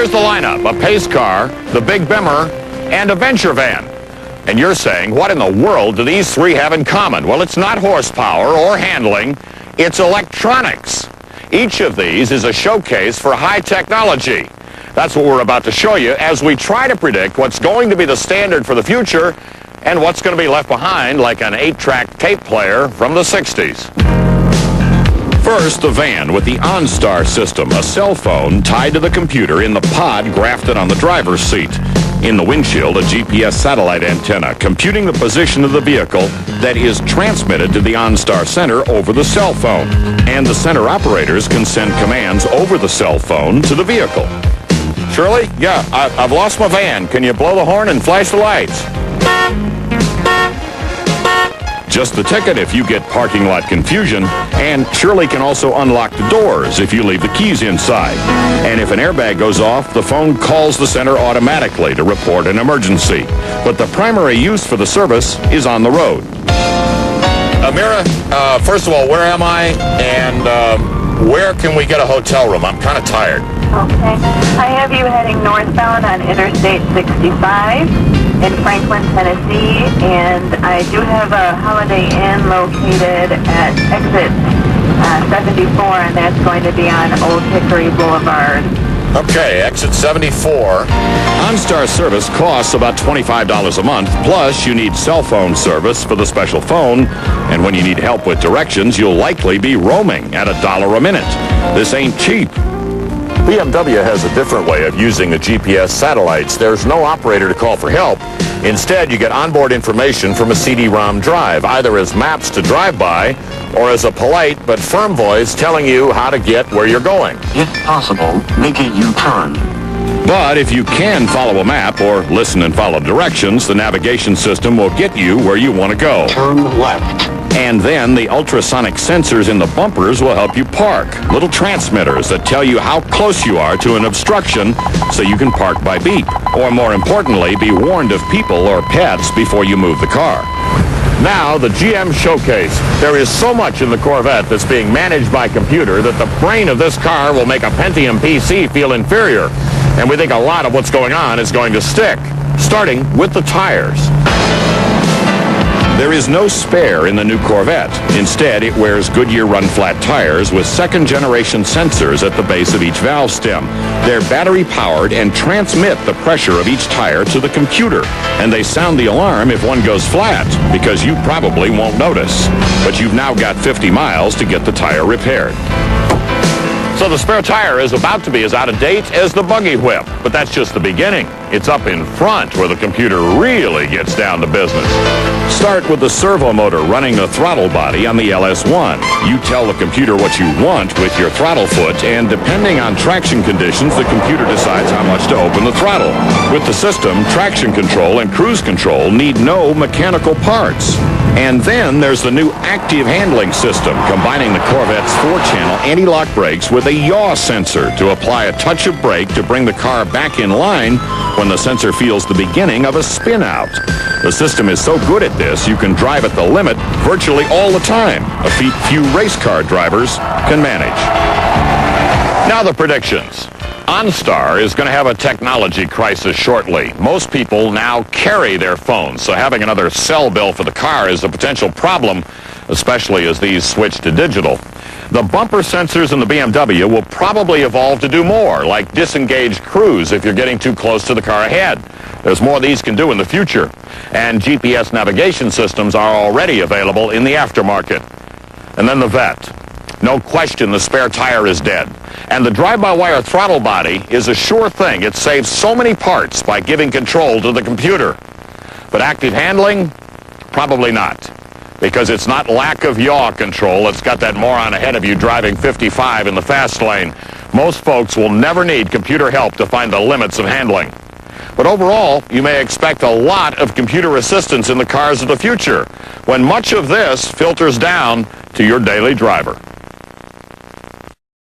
Here's the lineup: a pace car, the Big Bimmer, and a venture van. And you're saying, what in the world do these three have in common? Well, it's not horsepower or handling, it's electronics. Each of these is a showcase for high technology. That's what we're about to show you as we try to predict what's going to be the standard for the future and what's going to be left behind like an 8-track tape player from the 60s. First, the van with the OnStar system, a cell phone tied to the computer in the pod grafted on the driver's seat. In the windshield, a GPS satellite antenna computing the position of the vehicle that is transmitted to the OnStar center over the cell phone. And the center operators can send commands over the cell phone to the vehicle. Shirley? Yeah, I've lost my van. Can you blow the horn and flash the lights? Just the ticket if you get parking lot confusion, and Shirley can also unlock the doors if you leave the keys inside. And if an airbag goes off, the phone calls the center automatically to report an emergency. But the primary use for the service is on the road. Amira, first of all, where am I, and where can we get a hotel room? I'm kind of tired. Okay. I have you heading northbound on Interstate 65 in Franklin, Tennessee, and I do have a Holiday Inn located at exit 74, and that's going to be on Old Hickory Boulevard. Okay, exit 74. OnStar service costs about $25 a month, plus you need cell phone service for the special phone, and when you need help with directions, you'll likely be roaming at $1 a minute. This ain't cheap. BMW has a different way of using the GPS satellites. There's no operator to call for help. Instead, you get onboard information from a CD-ROM drive, either as maps to drive by or as a polite but firm voice telling you how to get where you're going. If possible, make a U-turn. But if you can follow a map or listen and follow directions, the navigation system will get you where you want to go. Turn left. And then the ultrasonic sensors in the bumpers will help you park. Little transmitters that tell you how close you are to an obstruction so you can park by beep. Or more importantly, be warned of people or pets before you move the car. Now, the GM Showcase. There is so much in the Corvette that's being managed by computer that the brain of this car will make a Pentium PC feel inferior. And we think a lot of what's going on is going to stick, starting with the tires. There is no spare in the new Corvette. Instead, it wears Goodyear run-flat tires with second-generation sensors at the base of each valve stem. They're battery-powered and transmit the pressure of each tire to the computer. And they sound the alarm if one goes flat, because you probably won't notice. But you've now got 50 miles to get the tire repaired. So the spare tire is about to be as out of date as the buggy whip. But that's just the beginning. It's up in front where the computer really gets down to business. Start with the servo motor running the throttle body on the LS1. You tell the computer what you want with your throttle foot, and depending on traction conditions, the computer decides how much to open the throttle. With the system, traction control and cruise control need no mechanical parts. And then there's the new active handling system, combining the Corvette's 4-channel anti-lock brakes with a yaw sensor to apply a touch of brake to bring the car back in line when the sensor feels the beginning of a spin-out. The system is so good at this, you can drive at the limit virtually all the time, a feat few race car drivers can manage. Now the predictions. OnStar is going to have a technology crisis shortly. Most people now carry their phones, so having another cell bill for the car is a potential problem, especially as these switch to digital. The bumper sensors in the BMW will probably evolve to do more, like disengage cruise if you're getting too close to the car ahead. There's more these can do in the future. And GPS navigation systems are already available in the aftermarket. And then the Vette. No question the spare tire is dead. And the drive-by-wire throttle body is a sure thing. It saves so many parts by giving control to the computer. But active handling? Probably not. Because it's not lack of yaw control that's got that moron ahead of you driving 55 in the fast lane. Most folks will never need computer help to find the limits of handling. But overall, you may expect a lot of computer assistance in the cars of the future, when much of this filters down to your daily driver.